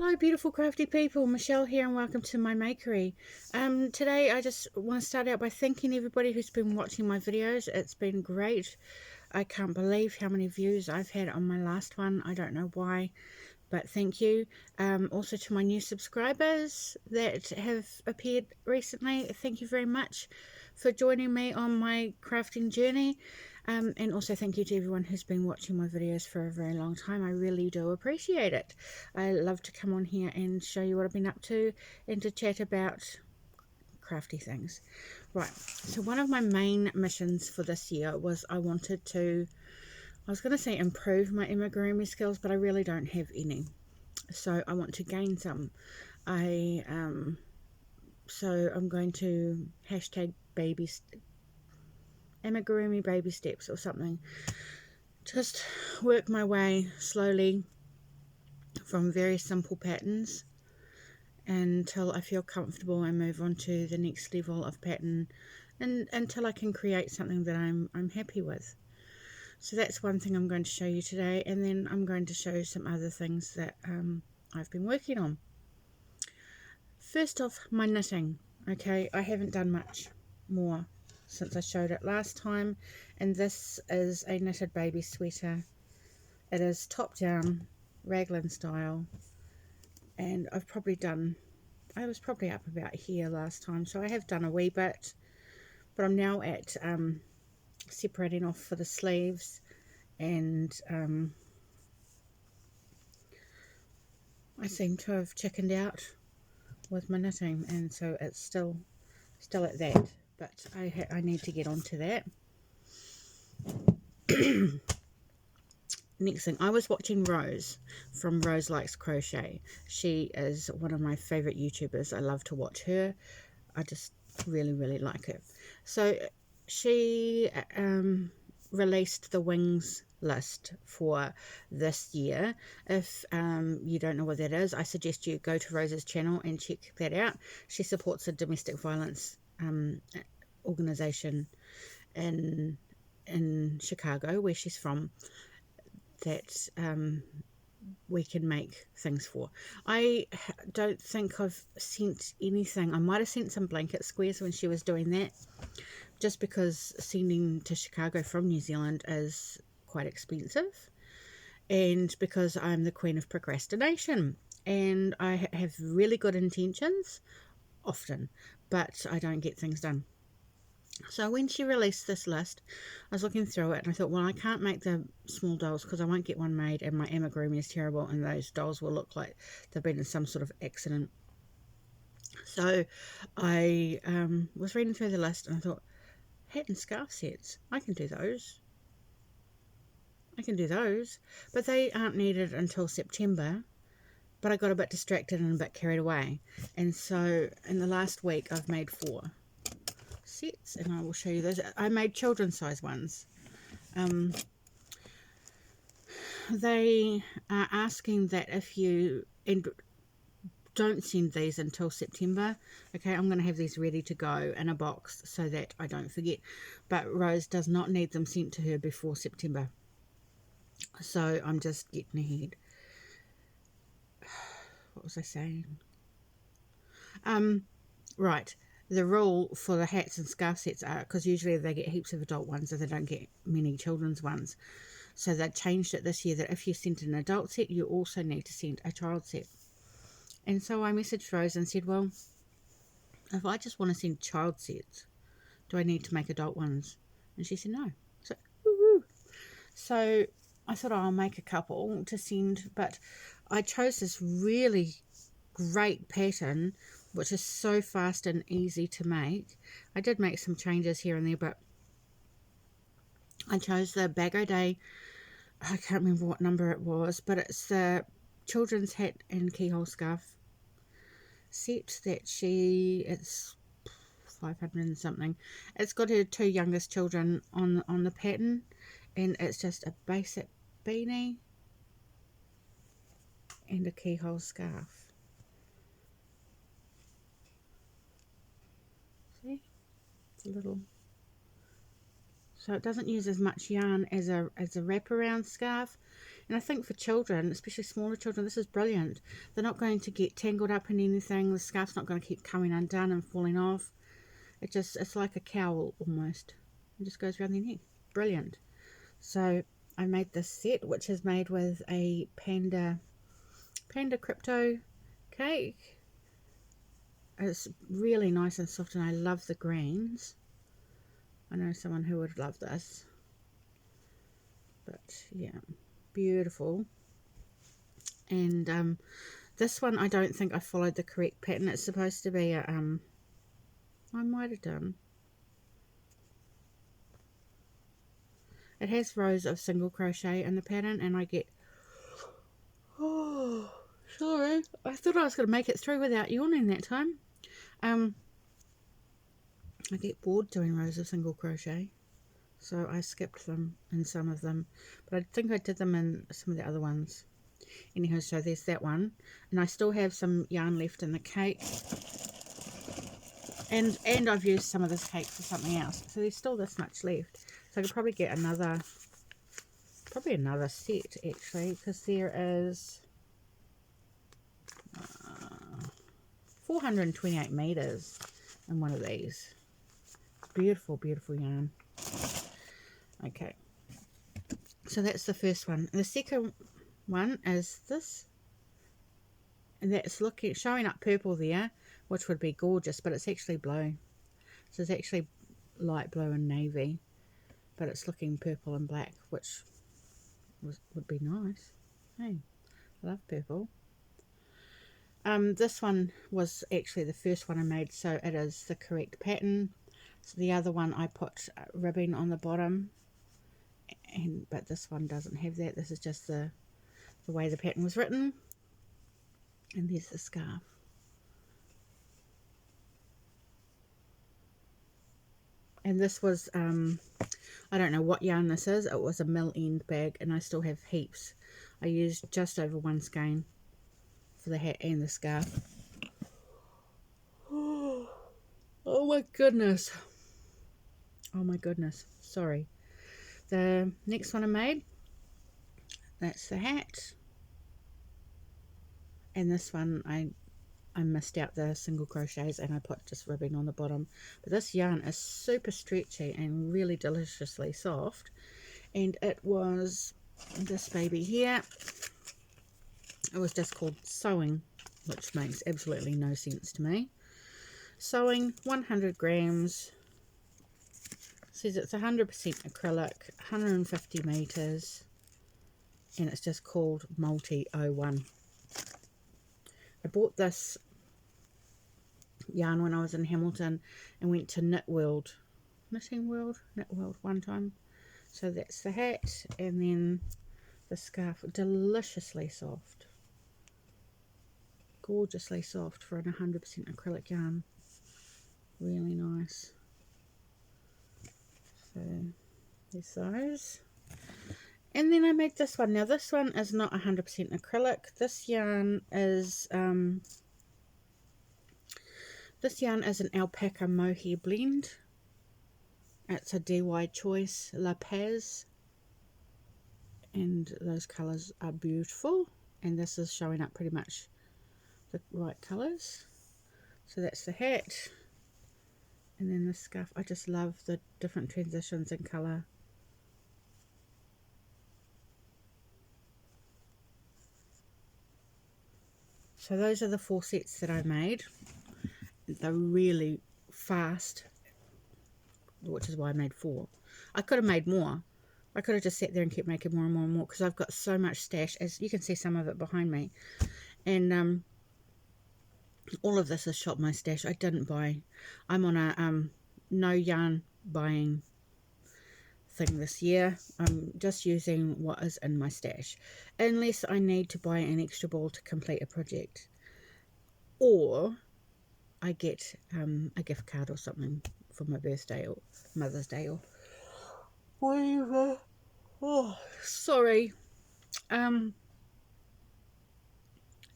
Hello beautiful crafty people, Michelle here and welcome to my makery. Today I just want to start out by thanking everybody who's been watching my videos. It's been great. I can't believe how many views I've had on my last one. I don't know why, but thank you. Also to my new subscribers that have appeared recently, thank you very much for joining me on my crafting journey. And also thank you to everyone who's been watching my videos for a very long time. I really do appreciate it. I love to come on here and show you what I've been up to and to chat about crafty things. Right, so one of my main missions for this year was I was going to say improve my amigurumi skills, but I really don't have any. So I want to gain some. So I'm going to hashtag amigurumi baby steps or something. Just work my way slowly from very simple patterns until I feel comfortable and move on to the next level of pattern, and until I can create something that I'm happy with. So that's one thing I'm going to show you today, and then I'm going to show you some other things that I've been working on. First off, my knitting. Okay, I haven't done much more since I showed it last time, and this is a knitted baby sweater. It is top down raglan style, and I was probably up about here last time, so I have done a wee bit, but I'm now at separating off for the sleeves, and I seem to have chickened out with my knitting, and so it's still at that, but I need to get onto that. Next thing, I was watching Rose from Rose Likes Crochet. She is one of my favorite YouTubers. I love to watch her. I just really like her. So she released the wings list for this year. If you don't know what that is, I suggest you go to Rose's channel and check that out. She supports a domestic violence organization in Chicago, where she's from, that we can make things for. I don't think I've sent anything. I might have sent some blanket squares when she was doing that, just because sending to Chicago from New Zealand is quite expensive, and because I'm the queen of procrastination, and I have really good intentions often, but I don't get things done. So when she released this list, I was looking through it and I thought, well, I can't make the small dolls because I won't get one made, and my amigurumi is terrible and those dolls will look like they've been in some sort of accident. So I was reading through the list and I thought, hat and scarf sets, I can do those. But they aren't needed until September. But I got a bit distracted and a bit carried away. And so in the last week, I've made 4 sets, and I will show you those. I made children's size ones. They are asking that if you don't send these until September, okay, I'm going to have these ready to go in a box so that I don't forget. But Rose does not need them sent to her before September, so I'm just getting ahead. What was I saying? Right. The rule for the hats and scarf sets are, because usually they get heaps of adult ones and they don't get many children's ones. So they changed it this year that if you send an adult set, you also need to send a child set. And so I messaged Rose and said, well, if I just want to send child sets, do I need to make adult ones? And she said no. So, woo-hoo. So I thought, I'll make a couple to send, but I chose this really great pattern, which is so fast and easy to make. I did make some changes here and there, but I chose the Bag O Day. I can't remember what number it was, but it's the children's hat and keyhole scarf set that it's 500 and something. It's got her 2 youngest children on the pattern, and it's just a basic beanie and a keyhole scarf. See, it's a little. So it doesn't use as much yarn as a wraparound scarf, And I think for children, especially smaller children, this is brilliant. They're not going to get tangled up in anything. The scarf's not going to keep coming undone and falling off. It's like a cowl almost. It just goes around their neck. Brilliant. So I made this set, which is made with a panda crypto cake. It's really nice and soft, and I love the greens. I know someone who would love this. But yeah, beautiful. And this one, I don't think I followed the correct pattern. It's supposed to be a I might have done. It has rows of single crochet in the pattern, and I get, oh, sorry, I thought I was going to make it through without yawning that time. I get bored doing rows of single crochet, so I skipped them in some of them, but I think I did them in some of the other ones. Anyhow, so there's that one, and I still have some yarn left in the cake. And I've used some of this cake for something else. So there's still this much left. So I could probably get another set actually, because there is 428 meters in one of these. Beautiful, beautiful yarn. Okay. So that's the first one. The second one is this. And that's showing up purple there, which would be gorgeous, but it's actually blue. So it's actually light blue and navy, but it's looking purple and black, which would be nice. Hey, I love purple. This one was actually the first one I made, so it is the correct pattern. So the other one I put ribbing on the bottom, but this one doesn't have that. This is just the way the pattern was written. And there's the scarf. And this was, I don't know what yarn this is. It was a mill end bag, and I still have heaps. I used just over one skein for the hat and the scarf. Oh my goodness. Oh my goodness. Sorry. The next one I made, that's the hat. And this one I missed out the single crochets, and I put just ribbing on the bottom. But this yarn is super stretchy and really deliciously soft. And it was this baby here. It was just called Sewing, which makes absolutely no sense to me. Sewing, 100 grams. Says it's 100% acrylic, 150 meters. And it's just called Multi 01. I bought this yarn when I was in Hamilton and went to Knitting World one time. So that's the hat, and then the scarf. Deliciously soft, gorgeously soft for an 100% acrylic yarn. Really nice. So there's those. And then I made this one. Now this one is not 100% acrylic. This yarn is an alpaca mohair blend. It's a DY choice, La Paz. And those colours are beautiful. And this is showing up pretty much the right colours. So that's the hat. And then the scarf. I just love the different transitions in colour. So those are the 4 sets that I made. They're really fast, which is why I made 4. I could have made more. I could have just sat there and kept making more and more and more, because I've got so much stash, as you can see some of it behind me. And all of this is shop my stash. I didn't buy. I'm on a no yarn buying thing this year. I'm just using what is in my stash, unless I need to buy an extra ball to complete a project, or I get a gift card or something for my birthday or Mother's Day or whatever. Oh, sorry.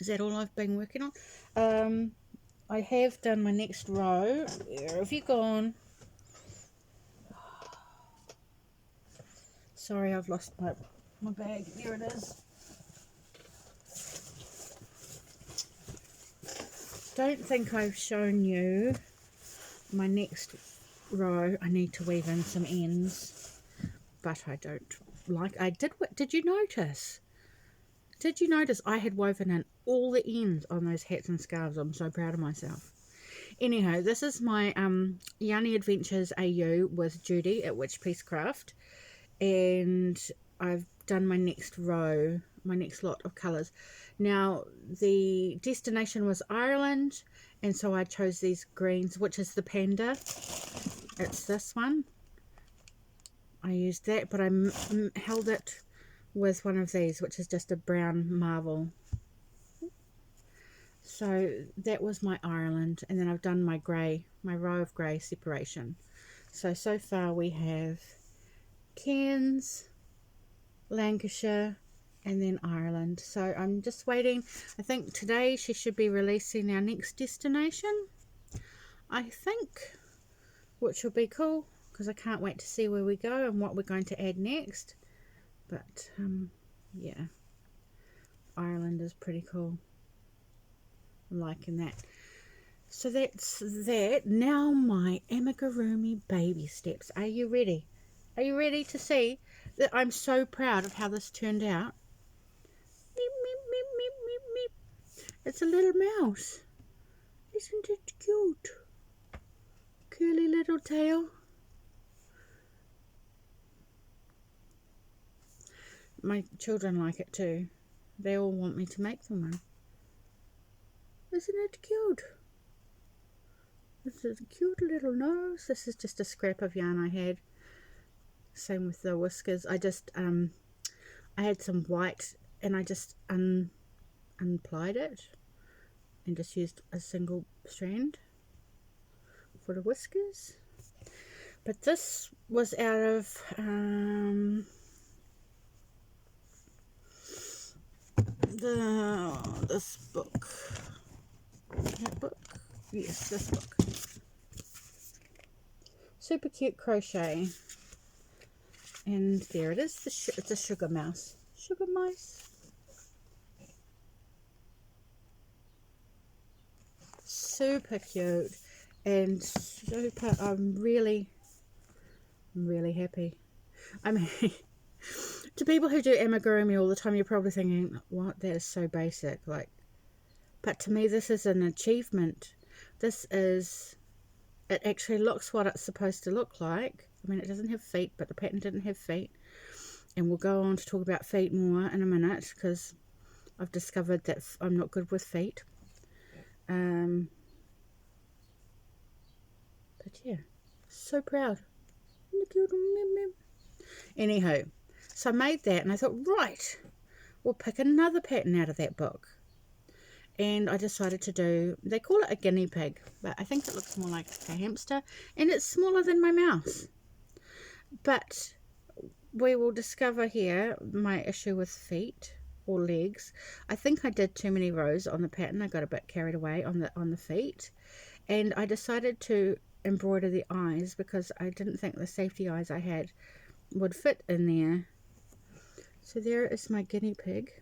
Is that all I've been working on? I have done my next row. Where have you gone? Sorry, I've lost my bag. Here it is. don't think I've shown you my next row. I need to weave in some ends, but I don't like, did you notice? Did you notice I had woven in all the ends on those hats and scarves? I'm so proud of myself. Anyhow, this is my Jan Adventures AU with Judy at Witch Piece Craft, and I've done my next row, my next lot of colours. Now the destination was Ireland, and so I chose these greens, which is the panda. It's this one. I used that, but I held it with one of these, which is just a brown marble. So that was my Ireland, and then I've done my grey, my row of grey separation. So far we have Cairns, Lancashire, and then Ireland. So I'm just waiting. I think today she should be releasing our next destination, I think, which will be cool, because I can't wait to see where we go and what we're going to add next. But yeah, Ireland is pretty cool. I'm liking that. So that's that. Now my amigurumi baby steps. Are you ready? Are you ready to see that I'm so proud of how this turned out? Meep, meep, meep, meep, meep, meep. It's a little mouse. Isn't it cute? Curly little tail. My children like it too. They all want me to make them one. Isn't it cute? This is a cute little nose. This is just a scrap of yarn I had. Same with the whiskers. I just I had some white and I just unplied it and just used a single strand for the whiskers. But this was out of this book. That book? Yes, this book. Super cute crochet. And there it is. It's a sugar mouse. Sugar mice. Super cute. And super, I'm really happy. I mean, to people who do amigurumi all the time, you're probably thinking, what? That is so basic. Like, but to me, this is an achievement. This is, it actually looks what it's supposed to look like. I mean, it doesn't have feet, but the pattern didn't have feet. And we'll go on to talk about feet more in a minute, because I've discovered that I'm not good with feet. But yeah, so proud. Anyhow, so I made that and I thought, right, we'll pick another pattern out of that book. And I decided to do, they call it a guinea pig, but I think it looks more like a hamster, and it's smaller than my mouse. But we will discover here my issue with feet or legs. I think I did too many rows on the pattern. I got a bit carried away on the feet, and I decided to embroider the eyes because I didn't think the safety eyes I had would fit in there. So there is my guinea pig.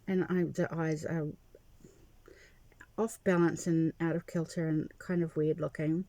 And the eyes are off balance and out of kilter and kind of weird looking.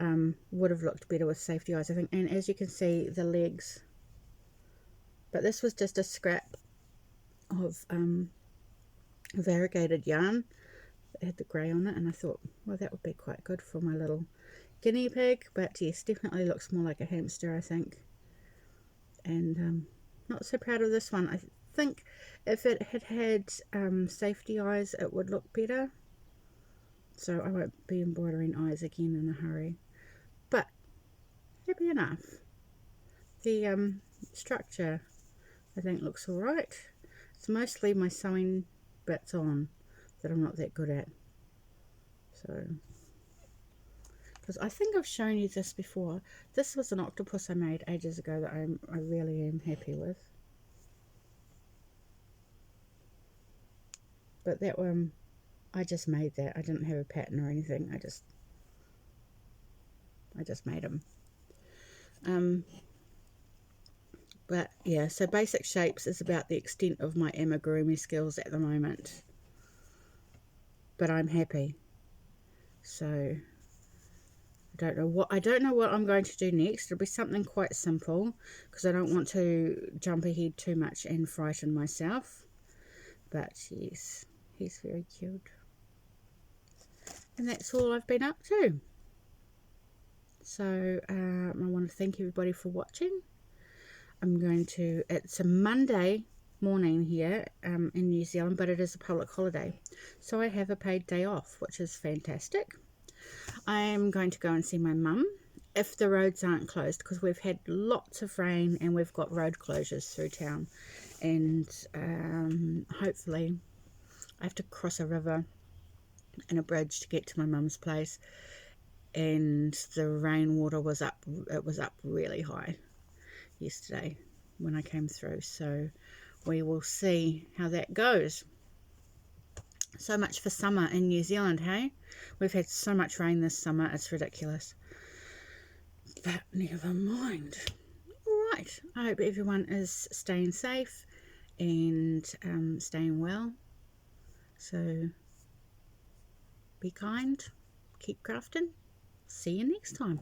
Would have looked better with safety eyes, I think. And as you can see, the legs. But this was just a scrap of variegated yarn that had the grey on it. And I thought, well, that would be quite good for my little guinea pig. But yes, definitely looks more like a hamster, I think. And not so proud of this one. I think if it had safety eyes, it would look better. So I won't be embroidering eyes again in a hurry. But happy enough. The structure, I think, looks alright. It's mostly my sewing bits on that I'm not that good at. So, because I think I've shown you this before. This was an octopus I made ages ago that I really am happy with. But that one, I just made that. I didn't have a pattern or anything. I just made them. But yeah, so basic shapes is about the extent of my amigurumi skills at the moment. but I'm happy. So I don't know what I'm going to do next. It'll be something quite simple because I don't want to jump ahead too much and frighten myself. But yes, he's very cute. And that's all I've been up to. So I want to thank everybody for watching. It's a Monday morning here in New Zealand, but it is a public holiday. So I have a paid day off, which is fantastic. I'm going to go and see my mum if the roads aren't closed, because we've had lots of rain and we've got road closures through town. And hopefully I have to cross a river and a bridge to get to my mum's place. And the rainwater was up, it was up really high yesterday when I came through. So we will see how that goes. So much for summer in New Zealand, hey? We've had so much rain this summer, it's ridiculous. But never mind. Alright, I hope everyone is staying safe and staying well. So be kind, keep crafting. See you next time.